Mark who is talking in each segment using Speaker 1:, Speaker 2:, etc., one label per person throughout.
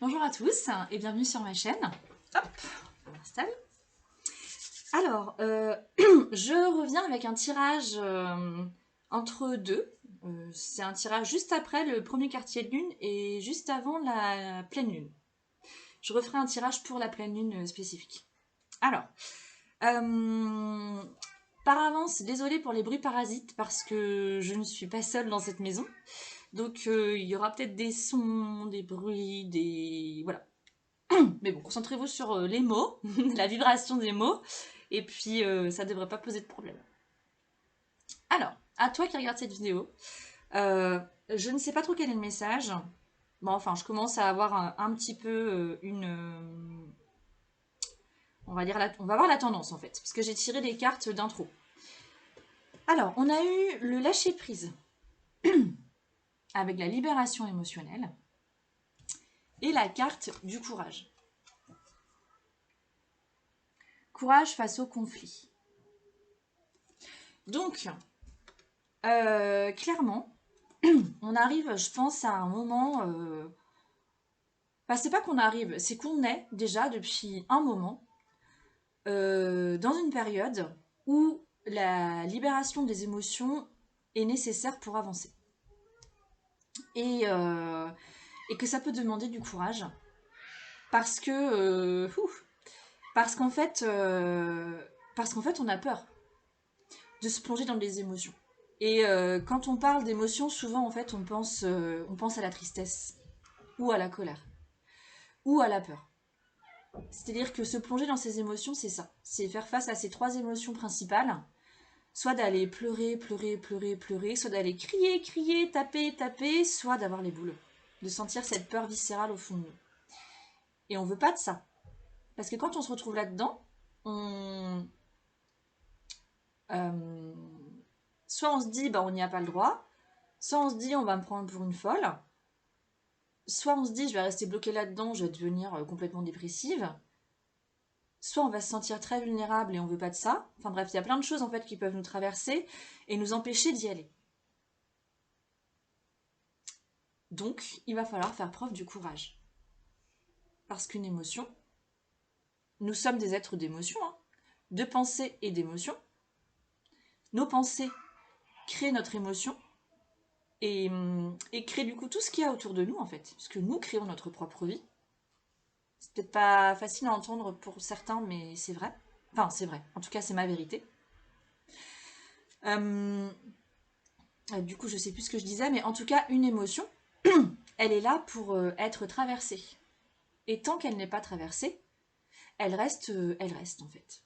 Speaker 1: Bonjour à tous et bienvenue sur ma chaîne. Hop, on m'installe. Alors, je reviens avec un tirage entre deux. C'est un tirage juste après le premier quartier de lune et juste avant la pleine lune. Je referai un tirage pour la pleine lune spécifique. Alors, par avance, désolée pour les bruits parasites parce que je ne suis pas seule dans cette maison. Donc, il y aura peut-être des sons, des bruits, des... Voilà. Mais bon, concentrez-vous sur les mots, la vibration des mots, et puis ça devrait pas poser de problème. Alors, à toi qui regarde cette vidéo, je ne sais pas trop quel est le message. Bon, enfin, je commence à avoir un petit peu on va dire on va voir la tendance en fait, parce que j'ai tiré les cartes d'intro. Alors, on a eu le lâcher-prise, avec la libération émotionnelle, et la carte du courage. Courage face au conflit. Donc, clairement, on arrive, je pense, à un moment... Enfin, c'est pas qu'on arrive, c'est qu'on est déjà depuis un moment dans une période où la libération des émotions est nécessaire pour avancer. Et, euh, et que ça peut demander du courage. Parce que... parce qu'en fait... on a peur de se plonger dans les émotions. Et quand on parle d'émotions, souvent, en fait, on pense à la tristesse, ou à la colère, ou à la peur. C'est-à-dire que se plonger dans ces émotions, c'est ça. C'est faire face à ces trois émotions principales. Soit d'aller pleurer, pleurer, pleurer, pleurer, soit d'aller crier, crier, taper, taper, soit d'avoir les boules. De sentir cette peur viscérale au fond de nous. Et on veut pas de ça. Parce que quand on se retrouve là-dedans, euh, soit on se dit, bah, on n'y a pas le droit, soit on se dit, on va me prendre pour une folle, soit on se dit, je vais rester bloqué là-dedans, je vais devenir complètement dépressive, soit on va se sentir très vulnérable et on veut pas de ça. Enfin bref, il y a plein de choses en fait qui peuvent nous traverser et nous empêcher d'y aller. Donc, il va falloir faire preuve du courage. Parce qu'une émotion, nous sommes des êtres d'émotion, hein, de pensée et d'émotion. Nos pensées créent notre émotion et créent du coup tout ce qu'il y a autour de nous en fait, puisque nous créons notre propre vie. C'est peut-être pas facile à entendre pour certains, mais c'est vrai. Enfin, c'est vrai. En tout cas, c'est ma vérité. Du coup, je sais plus ce que je disais, mais en tout cas, une émotion, elle est là pour être traversée. Et tant qu'elle n'est pas traversée, elle reste en fait.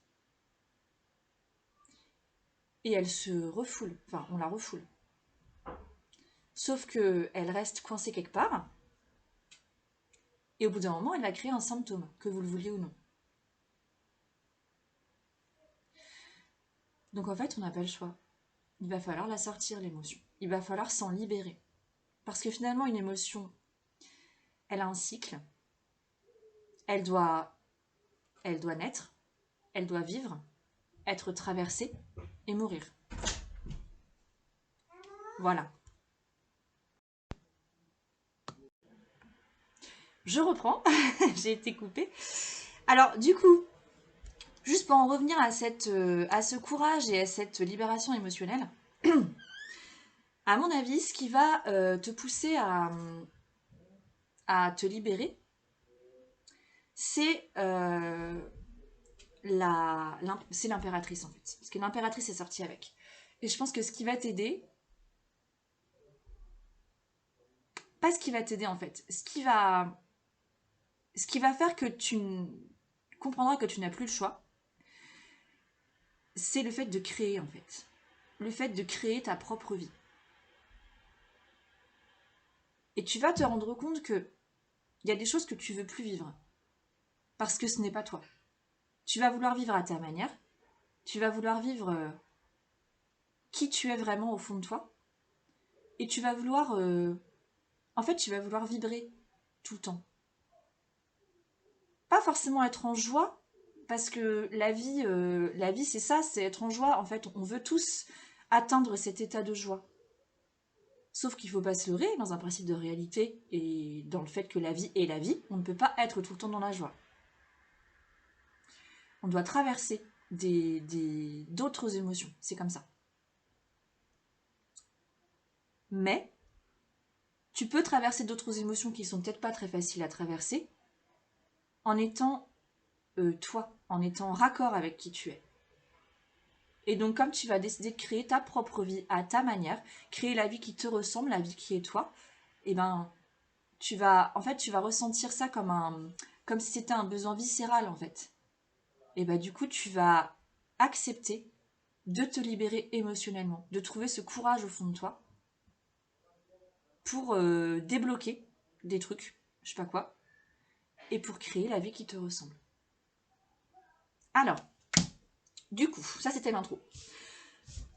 Speaker 1: Et elle se refoule, enfin, on la refoule. Sauf qu'elle reste coincée quelque part, et au bout d'un moment, elle va créer un symptôme, que vous le vouliez ou non. Donc en fait, on n'a pas le choix. Il va falloir la sortir, l'émotion. Il va falloir s'en libérer. Parce que finalement, une émotion, elle a un cycle. Elle doit naître, elle doit vivre, être traversée et mourir. Voilà. Je reprends, j'ai été coupée. Alors du coup, juste pour en revenir à ce courage et à cette libération émotionnelle, à mon avis, ce qui va te pousser à te libérer, c'est l'impératrice en fait. Parce que l'impératrice est sortie avec. Et je pense que ce qui va t'aider, pas ce qui va t'aider en fait, ce qui va faire que tu comprendras que tu n'as plus le choix, c'est le fait de créer en fait. Le fait de créer ta propre vie. Et tu vas te rendre compte que il y a des choses que tu veux plus vivre. Parce que ce n'est pas toi. Tu vas vouloir vivre à ta manière. Tu vas vouloir vivre qui tu es vraiment au fond de toi. Et tu vas vouloir... en fait, tu vas vouloir vibrer tout le temps. Pas forcément être en joie, parce que la vie c'est ça, c'est être en joie. En fait, on veut tous atteindre cet état de joie. Sauf qu'il ne faut pas se leurrer dans un principe de réalité et dans le fait que la vie est la vie, on ne peut pas être tout le temps dans la joie. On doit traverser d'autres émotions, c'est comme ça. Mais tu peux traverser d'autres émotions qui sont peut-être pas très faciles à traverser en étant toi, en étant raccord avec qui tu es. Et donc comme tu vas décider de créer ta propre vie à ta manière, créer la vie qui te ressemble, la vie qui est toi, et ben tu vas ressentir ça comme si c'était un besoin viscéral en fait. Et ben du coup tu vas accepter de te libérer émotionnellement, de trouver ce courage au fond de toi pour débloquer des trucs, je sais pas quoi, et pour créer la vie qui te ressemble. Alors, du coup, ça c'était l'intro.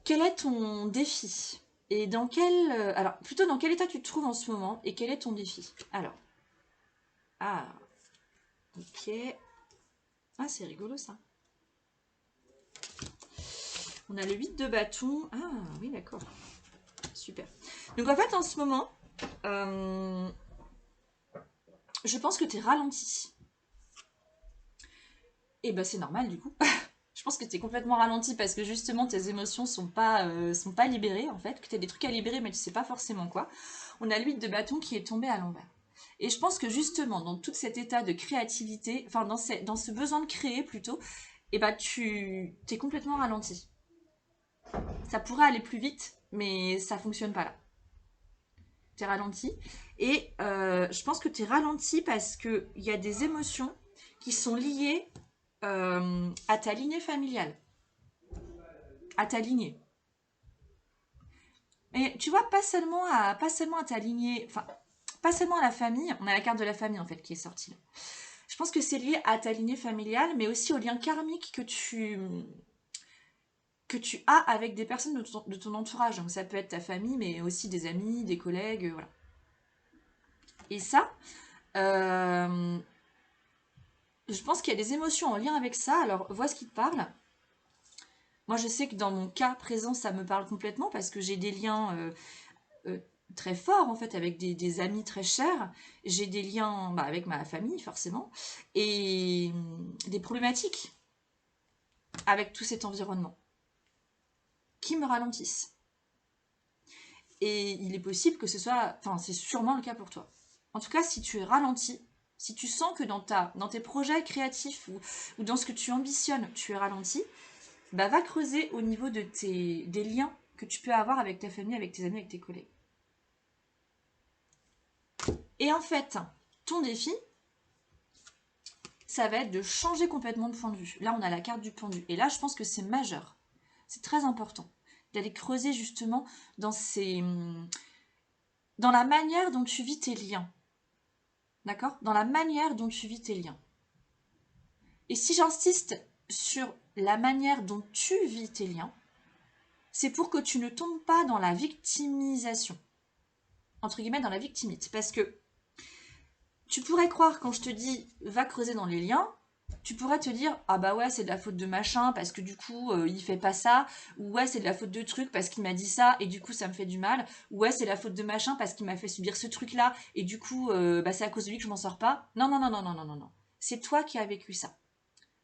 Speaker 1: Quel est ton défi? Et dans quel... alors, plutôt dans quel état tu te trouves en ce moment et quel est ton défi? Alors. Ah. Ok. Ah, c'est rigolo ça. On a le 8 de bâton. Ah, oui, d'accord. Super. Donc en fait, en ce moment, je pense que tu es ralenti. Et ben c'est normal du coup. Je pense que tu es complètement ralenti parce que justement tes émotions sont pas libérées en fait, que tu as des trucs à libérer mais tu sais pas forcément quoi. On a l'huile de bâton qui est tombée à l'envers. Et je pense que justement dans tout cet état de créativité, enfin dans ce besoin de créer plutôt, et ben tu es complètement ralenti. Ça pourrait aller plus vite mais ça fonctionne pas là. Tu es ralenti. Et je pense que tu es ralenti parce qu'il y a des émotions qui sont liées à ta lignée familiale. À ta lignée. Et tu vois, pas seulement à ta lignée, enfin, pas seulement à la famille, on a la carte de la famille en fait qui est sortie là. Je pense que c'est lié à ta lignée familiale, mais aussi au lien karmique que tu as avec des personnes de ton entourage. Donc ça peut être ta famille, mais aussi des amis, des collègues, voilà. Et ça, je pense qu'il y a des émotions en lien avec ça. Alors, vois ce qui te parle. Moi, je sais que dans mon cas présent, ça me parle complètement parce que j'ai des liens euh, très forts en fait avec des amis très chers. J'ai des liens avec ma famille forcément et des problématiques avec tout cet environnement qui me ralentissent. Et il est possible que ce soit, enfin c'est sûrement le cas pour toi. En tout cas, si tu es ralenti, si tu sens que dans tes projets créatifs ou dans ce que tu ambitionnes, tu es ralenti, va creuser au niveau des liens que tu peux avoir avec ta famille, avec tes amis, avec tes collègues. Et en fait, ton défi, ça va être de changer complètement de point de vue. Là, on a la carte du pendu. Et là, je pense que c'est majeur. C'est très important d'aller creuser justement dans la manière dont tu vis tes liens. D'accord? Dans la manière dont tu vis tes liens. Et si j'insiste sur la manière dont tu vis tes liens, c'est pour que tu ne tombes pas dans la victimisation. Entre guillemets, dans la victimite. Parce que tu pourrais croire, quand je te dis va creuser dans les liens, tu pourrais te dire ah bah ouais c'est de la faute de machin parce que du coup il fait pas ça, ou ouais c'est de la faute de truc parce qu'il m'a dit ça et du coup ça me fait du mal, ou ouais c'est la faute de machin parce qu'il m'a fait subir ce truc là et du coup c'est à cause de lui que je m'en sors pas. Non non non non non non non non. C'est toi qui as vécu ça.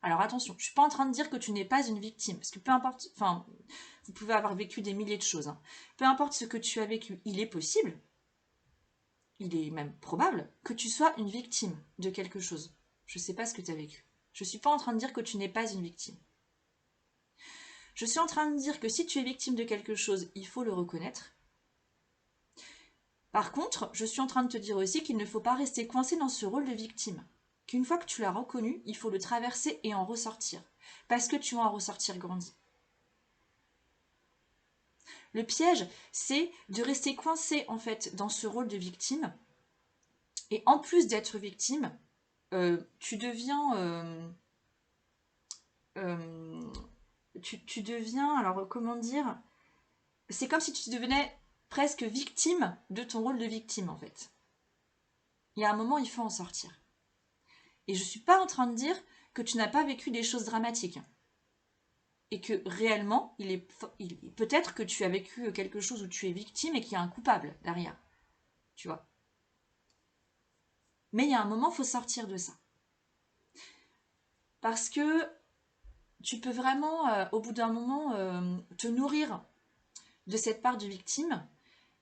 Speaker 1: Alors attention, je suis pas en train de dire que tu n'es pas une victime parce que peu importe, enfin vous pouvez avoir vécu des milliers de choses. Hein. Peu importe ce que tu as vécu, il est possible. Il est même probable que tu sois une victime de quelque chose. Je ne sais pas ce que tu as vécu. Je ne suis pas en train de dire que tu n'es pas une victime. Je suis en train de dire que si tu es victime de quelque chose, il faut le reconnaître. Par contre, je suis en train de te dire aussi qu'il ne faut pas rester coincé dans ce rôle de victime. Qu'une fois que tu l'as reconnu, il faut le traverser et en ressortir. Parce que tu vas en ressortir grandi. Le piège, c'est de rester coincé en fait dans ce rôle de victime. Et en plus d'être victime, tu deviens tu deviens, alors comment dire, c'est comme si tu devenais presque victime de ton rôle de victime en fait. Il y a un moment, il faut en sortir. Et je ne suis pas en train de dire que tu n'as pas vécu des choses dramatiques. et que réellement, peut-être que tu as vécu quelque chose où tu es victime et qu'il y a un coupable derrière, tu vois. Mais il y a un moment, il faut sortir de ça. Parce que tu peux vraiment, au bout d'un moment, te nourrir de cette part de victime,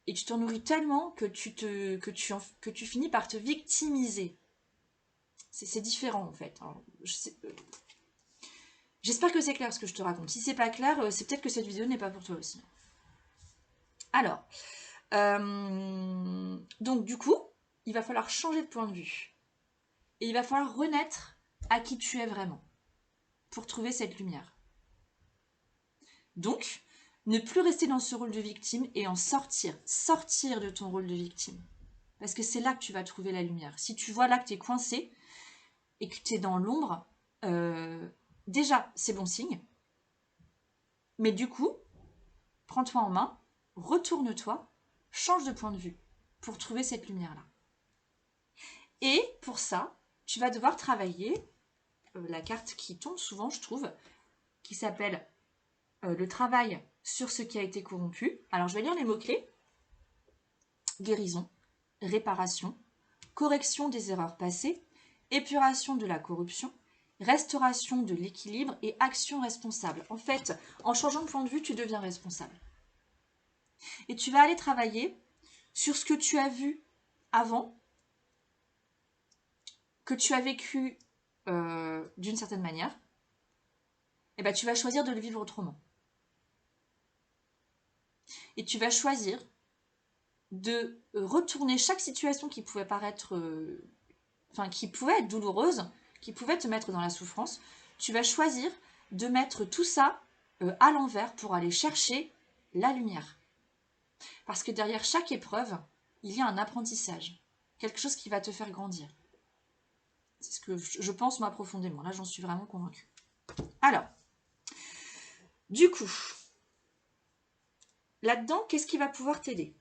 Speaker 1: et tu t'en nourris tellement que tu finis par te victimiser. C'est différent en fait. Alors, j'espère que c'est clair ce que je te raconte. Si c'est pas clair, c'est peut-être que cette vidéo n'est pas pour toi aussi. Alors, donc du coup, il va falloir changer de point de vue. Et il va falloir renaître à qui tu es vraiment pour trouver cette lumière. Donc, ne plus rester dans ce rôle de victime et en sortir. Sortir de ton rôle de victime. Parce que c'est là que tu vas trouver la lumière. Si tu vois là que tu es coincé et que tu es dans l'ombre, déjà, c'est bon signe. Mais du coup, prends-toi en main, retourne-toi, change de point de vue pour trouver cette lumière-là. Et pour ça, tu vas devoir travailler la carte qui tombe souvent, je trouve, qui s'appelle le travail sur ce qui a été corrompu. Alors, je vais lire les mots-clés. Guérison, réparation, correction des erreurs passées, épuration de la corruption, restauration de l'équilibre et action responsable. En fait, en changeant de point de vue, tu deviens responsable. Et tu vas aller travailler sur ce que tu as vu avant, que tu as vécu d'une certaine manière, et ben, tu vas choisir de le vivre autrement. Et tu vas choisir de retourner chaque situation qui pouvait paraître, qui pouvait être douloureuse, qui pouvait te mettre dans la souffrance. Tu vas choisir de mettre tout ça à l'envers pour aller chercher la lumière. Parce que derrière chaque épreuve, il y a un apprentissage, quelque chose qui va te faire grandir. C'est ce que je pense moi profondément. Là, j'en suis vraiment convaincue. Alors, du coup, là-dedans, qu'est-ce qui va pouvoir t'aider?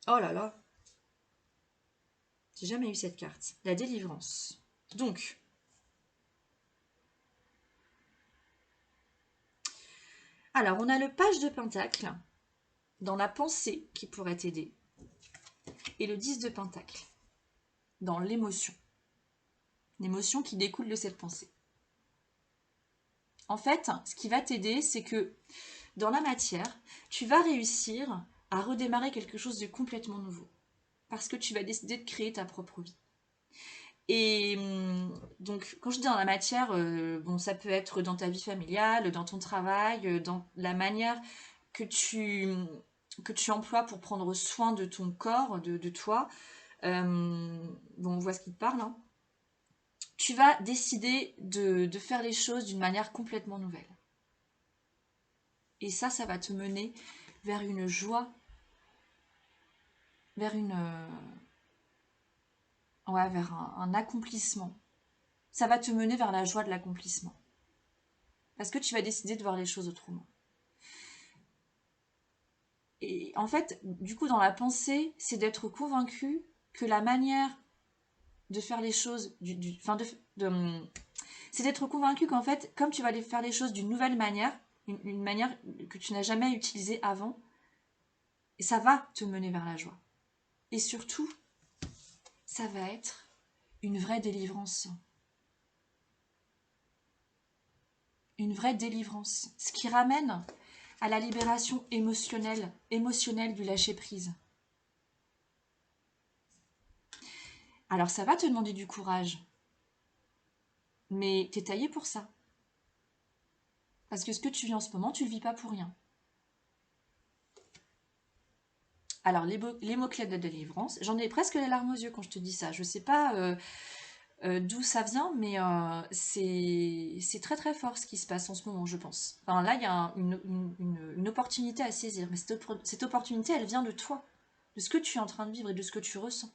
Speaker 1: Oh là là, j'ai jamais eu cette carte. La délivrance. Donc, alors on a le page de pentacle dans la pensée qui pourrait t'aider et le 10 de pentacle dans l'émotion. L'émotion qui découle de cette pensée. En fait, ce qui va t'aider, c'est que dans la matière, tu vas réussir à redémarrer quelque chose de complètement nouveau. Parce que tu vas décider de créer ta propre vie. Et donc, quand je dis dans la matière, bon, ça peut être dans ta vie familiale, dans ton travail, dans la manière que tu emploies pour prendre soin de ton corps, de toi. Bon, on voit ce qui te parle. Hein. Tu vas décider de faire les choses d'une manière complètement nouvelle. Et ça va te mener vers une joie, vers vers un accomplissement. Ça va te mener vers la joie de l'accomplissement. Parce que tu vas décider de voir les choses autrement. Et en fait, du coup, dans la pensée, c'est d'être convaincu que la manière de faire les choses, c'est d'être convaincu qu'en fait, comme tu vas faire les choses d'une nouvelle manière, une manière que tu n'as jamais utilisée avant, ça va te mener vers la joie. Et surtout, ça va être une vraie délivrance. Une vraie délivrance. Ce qui ramène à la libération émotionnelle du lâcher-prise. Alors ça va te demander du courage, mais t'es taillé pour ça. Parce que ce que tu vis en ce moment, tu le vis pas pour rien. Alors les mots-clés de délivrance, j'en ai presque les larmes aux yeux quand je te dis ça. Je sais pas d'où ça vient, mais c'est très très fort ce qui se passe en ce moment, je pense. Enfin là, il y a une opportunité à saisir, mais cette opportunité, elle vient de toi, de ce que tu es en train de vivre et de ce que tu ressens.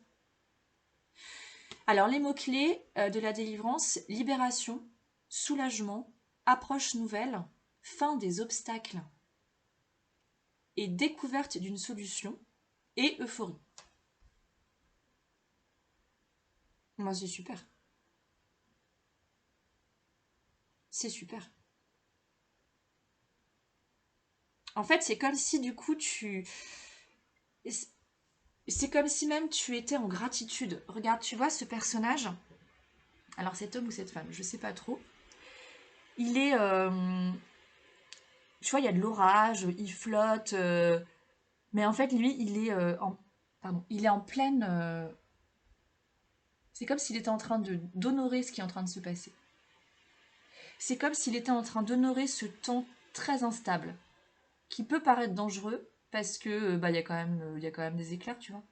Speaker 1: Alors, les mots-clés de la délivrance, libération, soulagement, approche nouvelle, fin des obstacles et découverte d'une solution et euphorie. Moi, c'est super. C'est super. En fait, c'est comme si du coup c'est comme si même tu étais en gratitude. Regarde, tu vois ce personnage. Alors cet homme ou cette femme, je sais pas trop. Il est... tu vois, il y a de l'orage, il flotte. Mais en fait, lui, il est pardon, il est en pleine... c'est comme s'il était en train d'honorer ce qui est en train de se passer. C'est comme s'il était en train d'honorer ce temps très instable, qui peut paraître dangereux, parce que bah, il y a quand même des éclairs, tu vois.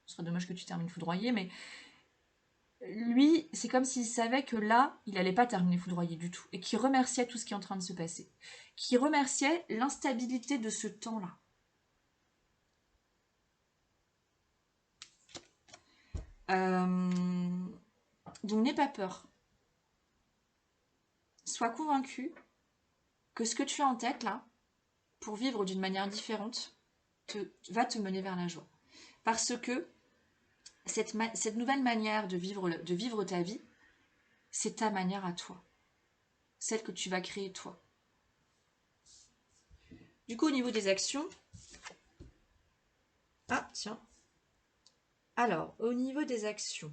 Speaker 1: Ce serait dommage que tu termines foudroyé, mais lui, c'est comme s'il savait que là, il allait pas terminer foudroyé du tout, et qu'il remerciait tout ce qui est en train de se passer. Qu'il remerciait l'instabilité de ce temps-là. Donc n'aie pas peur. Sois convaincu que ce que tu as en tête là, pour vivre d'une manière différente, va te mener vers la joie. Parce que cette nouvelle manière de vivre ta vie, c'est ta manière à toi. Celle que tu vas créer toi. Du coup, au niveau des actions... Ah, tiens. Alors, au niveau des actions...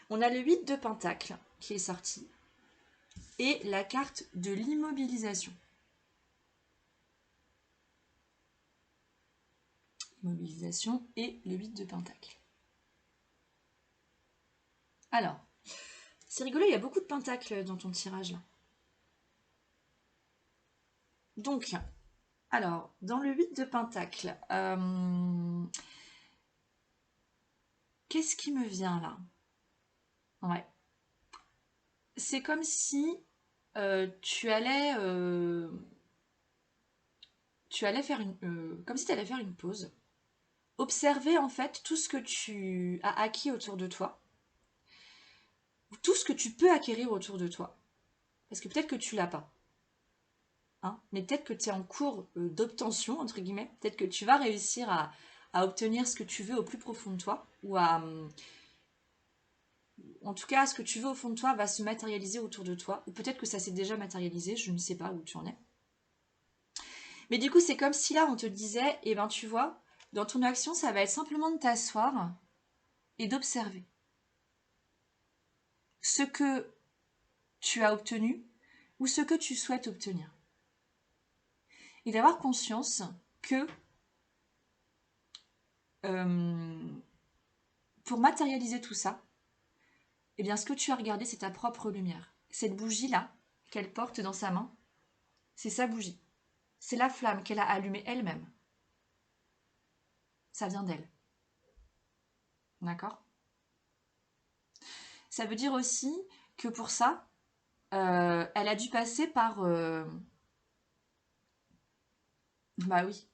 Speaker 1: On a le 8 de Pentacle qui est sorti. Et la carte de l'immobilisation. Immobilisation et le 8 de Pentacle. Alors, c'est rigolo, il y a beaucoup de pentacles dans ton tirage là. Donc, alors, dans le 8 de Pentacle, qu'est-ce qui me vient là? Ouais. C'est comme si tu allais faire comme si tu allais faire une pause. Observer en fait tout ce que tu as acquis autour de toi, tout ce que tu peux acquérir autour de toi. Parce que peut-être que tu l'as pas. Hein, mais peut-être que tu es en cours d'obtention, entre guillemets. Peut-être que tu vas réussir à obtenir ce que tu veux au plus profond de toi. Ou à. En tout cas, ce que tu veux au fond de toi va se matérialiser autour de toi. Ou peut-être que ça s'est déjà matérialisé, je ne sais pas où tu en es. Mais du coup, c'est comme si là, on te disait, eh ben tu vois, dans ton action, ça va être simplement de t'asseoir et d'observer ce que tu as obtenu ou ce que tu souhaites obtenir. Et d'avoir conscience que pour matérialiser tout ça, eh bien, ce que tu as regardé, c'est ta propre lumière. Cette bougie-là, qu'elle porte dans sa main, c'est sa bougie. C'est la flamme qu'elle a allumée elle-même. Ça vient d'elle. D'accord? Ça veut dire aussi que pour ça, elle a dû passer par... bah oui.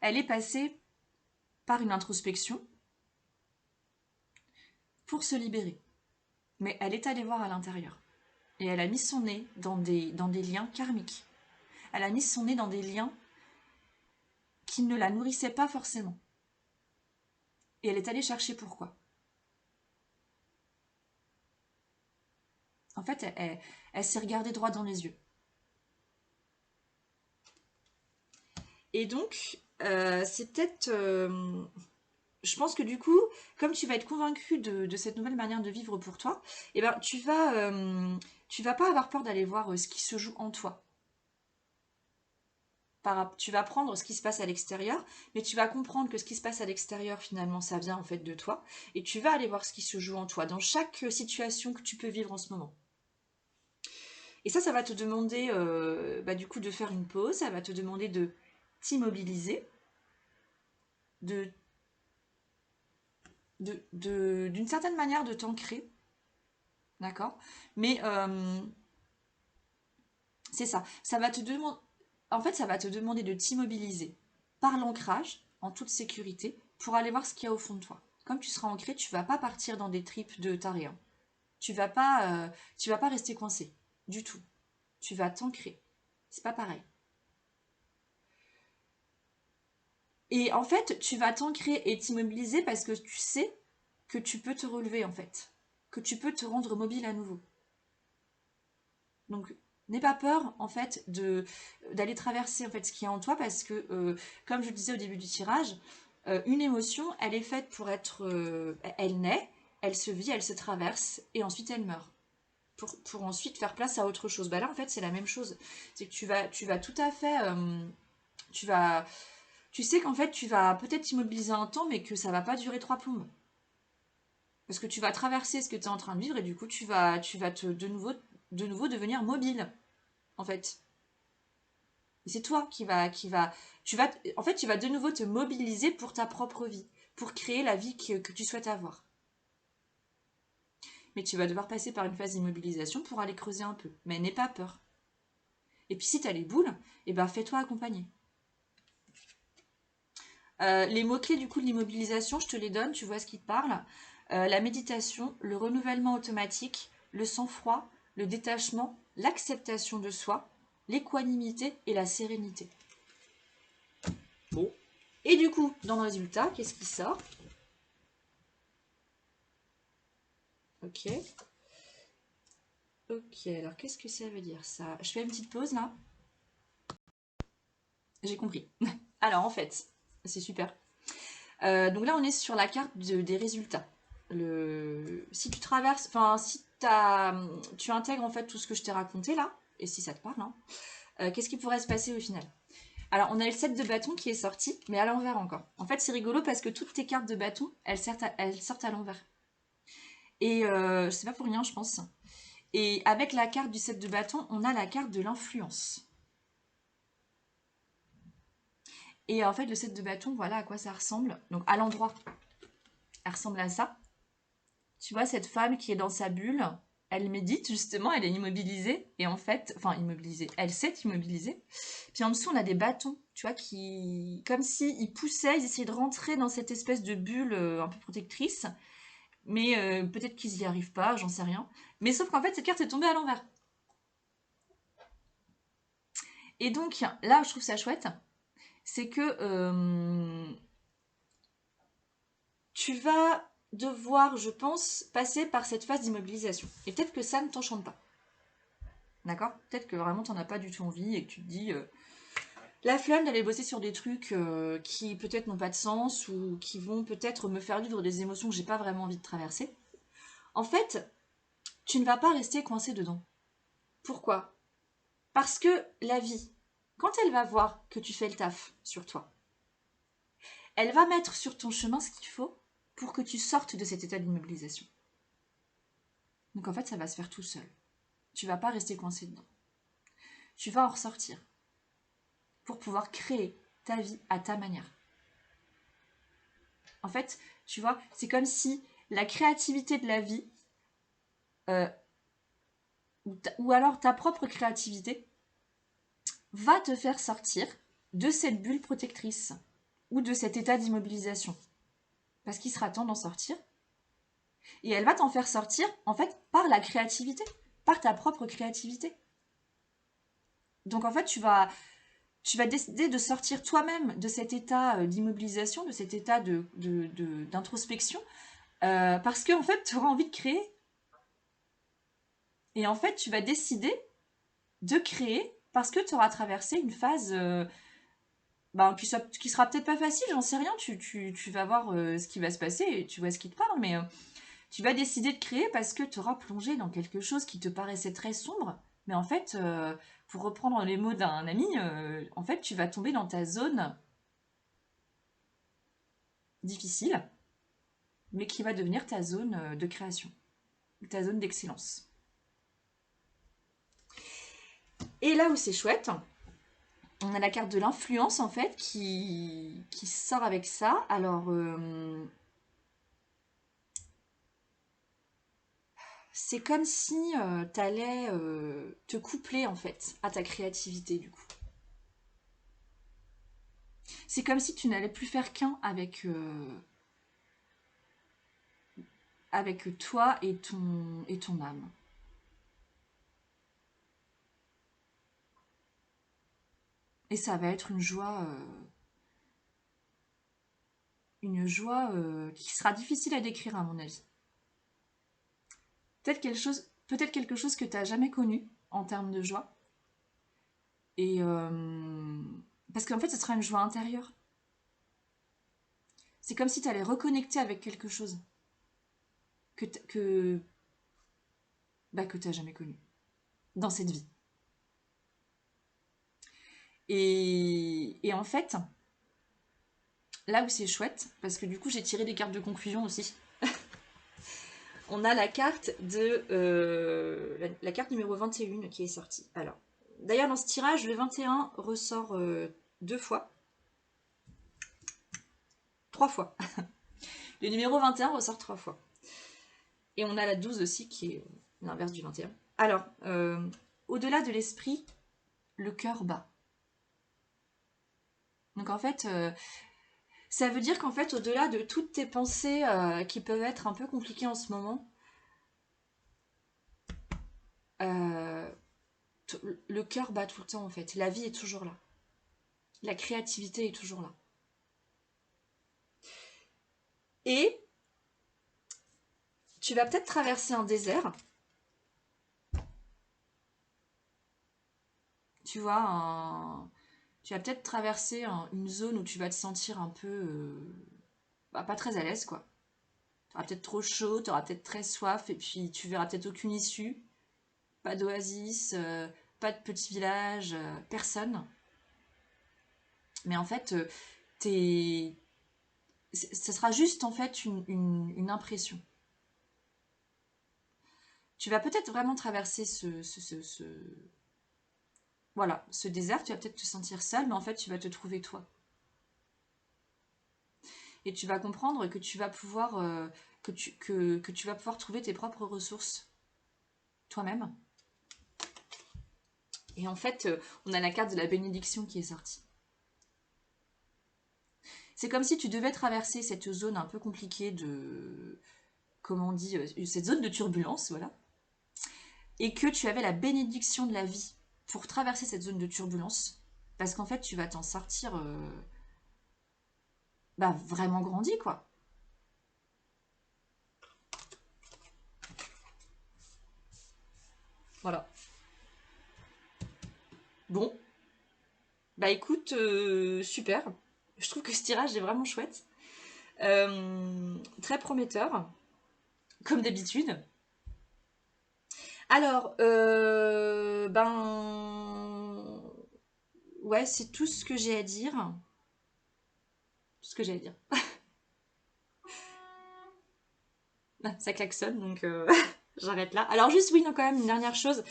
Speaker 1: Elle est passée par une introspection pour se libérer. Mais elle est allée voir à l'intérieur. Et elle a mis son nez dans des liens karmiques. Elle a mis son nez dans des liens qui ne la nourrissaient pas forcément. Et elle est allée chercher pourquoi. En fait, elle s'est regardée droit dans les yeux. Et donc, c'est peut-être... je pense que du coup, comme tu vas être convaincu de cette nouvelle manière de vivre pour toi, eh ben, tu vas pas avoir peur d'aller voir ce qui se joue en toi. Tu vas prendre ce qui se passe à l'extérieur, mais tu vas comprendre que ce qui se passe à l'extérieur, finalement, ça vient en fait de toi. Et tu vas aller voir ce qui se joue en toi, dans chaque situation que tu peux vivre en ce moment. Et ça va te demander bah, du coup de faire une pause, ça va te demander de t'immobiliser, de, d'une certaine manière de t'ancrer, d'accord? Mais c'est ça, ça va te demander, en fait ça va te demander de t'immobiliser par l'ancrage, en toute sécurité, pour aller voir ce qu'il y a au fond de toi. Comme tu seras ancré, tu vas pas partir dans des tripes de t'as rien. Tu vas pas rester coincé, du tout. Tu vas t'ancrer. C'est pas pareil. Et en fait, tu vas t'ancrer et t'immobiliser parce que tu sais que tu peux te relever en fait. que tu peux te rendre mobile à nouveau. Donc, n'aie pas peur, en fait, d'aller traverser en fait, ce qu'il y a en toi, parce que, comme je le disais au début du tirage, une émotion, elle est faite pour être... elle naît, elle se vit, elle se traverse, et ensuite elle meurt. Pour ensuite faire place à autre chose. Bah là, en fait, c'est la même chose. C'est que tu vas tout à fait... tu vas... Tu sais qu'en fait, tu vas peut-être t'immobiliser un temps, mais que ça va pas durer 3 plombes. Parce que tu vas traverser ce que tu es en train de vivre, et du coup, tu vas de nouveau devenir mobile, en fait. Et c'est toi en fait, tu vas de nouveau te mobiliser pour ta propre vie, pour créer la vie que tu souhaites avoir. Mais tu vas devoir passer par une phase d'immobilisation pour aller creuser un peu. Mais n'aie pas peur. Et puis si tu as les boules, eh ben fais-toi accompagner. Les mots-clés du coup de l'immobilisation, je te les donne, tu vois ce qui te parle. La méditation, le renouvellement automatique, le sang-froid, le détachement, l'acceptation de soi, l'équanimité et la sérénité. Bon. Et du coup, dans le résultat, qu'est-ce qui sort? Ok. Ok, alors qu'est-ce que ça veut dire ça? Je fais une petite pause là. J'ai compris. Alors en fait, c'est super. Donc là, on est sur la carte des résultats. Si tu traverses, enfin, si tu intègres en fait tout ce que je t'ai raconté là, et si ça te parle, hein, qu'est-ce qui pourrait se passer au final? Alors, on a le set de bâtons qui est sorti, mais à l'envers encore. En fait, c'est rigolo parce que toutes tes cartes de bâtons, elles sortent à l'envers. Et c'est pas pour rien, je pense. Et avec la carte du set de bâtons, on a la carte de l'influence. Et en fait, le set de bâtons, voilà à quoi ça ressemble. Donc, à l'endroit, elle ressemble à ça. Tu vois, cette femme qui est dans sa bulle, elle médite justement, elle est immobilisée. Et en fait, enfin, immobilisée, elle s'est immobilisée. Puis en dessous, on a des bâtons, tu vois, qui, comme s'ils poussaient, ils essayaient de rentrer dans cette espèce de bulle un peu protectrice. Mais peut-être qu'ils n'y arrivent pas, j'en sais rien. Mais sauf qu'en fait, cette carte est tombée à l'envers. Et donc, là où je trouve ça chouette, c'est que tu vas devoir, je pense, passer par cette phase d'immobilisation. Et peut-être que ça ne t'enchante pas. D'accord? Peut-être que vraiment tu n'en as pas du tout envie et que tu te dis la flemme d'aller bosser sur des trucs qui peut-être n'ont pas de sens ou qui vont peut-être me faire vivre des émotions que j'ai pas vraiment envie de traverser. En fait, tu ne vas pas rester coincé dedans. Pourquoi? Parce que la vie, quand elle va voir que tu fais le taf sur toi, elle va mettre sur ton chemin ce qu'il faut pour que tu sortes de cet état d'immobilisation. Donc en fait, ça va se faire tout seul. Tu vas pas rester coincé dedans. Tu vas en ressortir pour pouvoir créer ta vie à ta manière. En fait, tu vois, c'est comme si la créativité de la vie, euh, ou alors ta propre créativité, va te faire sortir de cette bulle protectrice ou de cet état d'immobilisation. Parce qu'il sera temps d'en sortir. Et elle va t'en faire sortir, en fait, par la créativité, par ta propre créativité. Donc en fait, tu vas décider de sortir toi-même de cet état d'immobilisation, de cet état d'introspection, parce qu'en fait, tu auras envie de créer. Et en fait, tu vas décider de créer parce que tu auras traversé une phase qui sera peut-être pas facile, j'en sais rien. Tu vas voir ce qui va se passer et tu vois ce qui te parle, mais tu vas décider de créer parce que tu auras plongé dans quelque chose qui te paraissait très sombre. Mais en fait, pour reprendre les mots d'un ami, en fait, tu vas tomber dans ta zone difficile, mais qui va devenir ta zone de création, ta zone d'excellence. Et là où c'est chouette, on a la carte de l'influence en fait qui sort avec ça. Alors, c'est comme si tu allais te coupler en fait à ta créativité du coup. C'est comme si tu n'allais plus faire qu'un avec toi et ton âme. Et ça va être une joie qui sera difficile à décrire à mon avis. peut-être quelque chose que tu n'as jamais connu en termes de joie. Et parce qu'en fait, ce sera une joie intérieure. C'est comme si tu allais reconnecter avec quelque chose que tu n'as jamais connu dans cette vie. Et en fait, là où c'est chouette, parce que du coup j'ai tiré des cartes de conclusion aussi, on a la carte de la carte numéro 21 qui est sortie. Alors, d'ailleurs dans ce tirage, le 21 ressort 2 fois. 3 fois. Le numéro 21 ressort 3 fois. Et on a la 12 aussi qui est l'inverse du 21. Alors, au-delà de l'esprit, le cœur bat. Donc en fait, ça veut dire qu'en fait, au-delà de toutes tes pensées qui peuvent être un peu compliquées en ce moment, le cœur bat tout le temps en fait. La vie est toujours là. La créativité est toujours là. Et tu vas peut-être traverser un désert. Tu vois, tu vas peut-être traverser une zone où tu vas te sentir un peu pas très à l'aise quoi. Tu auras peut-être trop chaud, tu auras peut-être très soif et puis tu verras peut-être aucune issue. Pas d'oasis, pas de petit village, personne. Mais en fait, ce sera juste en fait une impression. Tu vas peut-être vraiment traverser voilà, ce désert, tu vas peut-être te sentir seul, mais en fait, tu vas te trouver toi. Et tu vas comprendre que tu vas pouvoir, que tu vas pouvoir trouver tes propres ressources toi-même. Et en fait, on a la carte de la bénédiction qui est sortie. C'est comme si tu devais traverser cette zone un peu compliquée de, comment on dit, cette zone de turbulence, voilà, et que tu avais la bénédiction de la vie pour traverser cette zone de turbulence, parce qu'en fait, tu vas t'en sortir vraiment grandi, quoi. Voilà. Bon, bah écoute, super. Je trouve que ce tirage est vraiment chouette. Très prometteur, comme d'habitude. Alors, ouais, c'est tout ce que j'ai à dire. Tout ce que j'ai à dire. Ah, ça klaxonne, donc j'arrête là. Alors juste, oui, non, quand même, une dernière chose.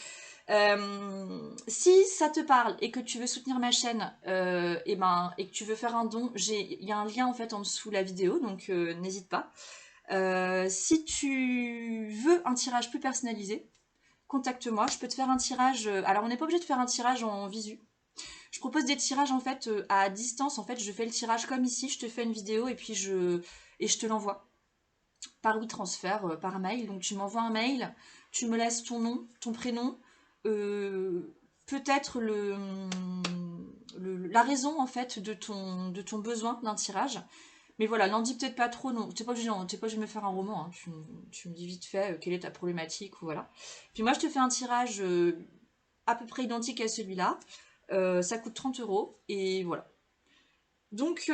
Speaker 1: Si ça te parle et que tu veux soutenir ma chaîne et que tu veux faire un don, il y a un lien en fait en dessous de la vidéo, donc n'hésite pas. Si tu veux un tirage plus personnalisé, contacte-moi. Je peux te faire un tirage. Alors on n'est pas obligé de faire un tirage en visu. Je propose des tirages en fait à distance. En fait, je fais le tirage comme ici. Je te fais une vidéo et puis je te l'envoie par WeTransfer, par mail. Donc tu m'envoies un mail, tu me laisses ton nom, ton prénom, peut-être la raison en fait de ton besoin d'un tirage. Mais voilà, n'en dis peut-être pas trop, non, t'es pas obligé de me faire un roman, hein. Tu me dis vite fait quelle est ta problématique, ou voilà. Puis moi je te fais un tirage à peu près identique à celui-là. Ça coûte 30 euros, et voilà. Donc,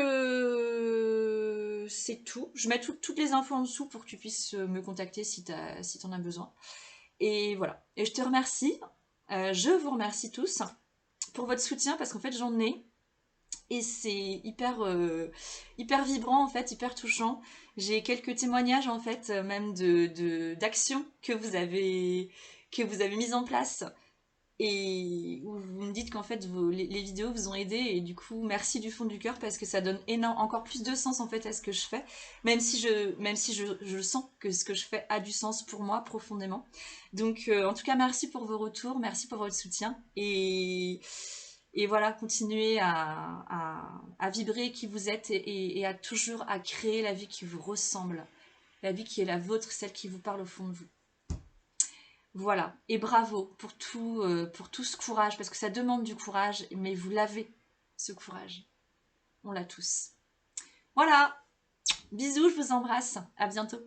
Speaker 1: c'est tout. Je mets toutes les infos en dessous pour que tu puisses me contacter si t'en as besoin. Et voilà. Et je te remercie. Je vous remercie tous pour votre soutien parce qu'en fait, j'en ai. Et c'est hyper vibrant, en fait, hyper touchant. J'ai quelques témoignages, en fait, même d'actions que vous avez mises en place et où vous me dites qu'en fait les vidéos vous ont aidé et du coup merci du fond du cœur parce que ça donne encore plus de sens en fait à ce que je fais, même si je sens que ce que je fais a du sens pour moi profondément. Donc en tout cas merci pour vos retours, merci pour votre soutien et voilà, continuez à vibrer qui vous êtes et à toujours à créer la vie qui vous ressemble, la vie qui est la vôtre, celle qui vous parle au fond de vous. Voilà, et bravo pour tout ce courage, parce que ça demande du courage, mais vous l'avez, ce courage. On l'a tous. Voilà, bisous, je vous embrasse, à bientôt.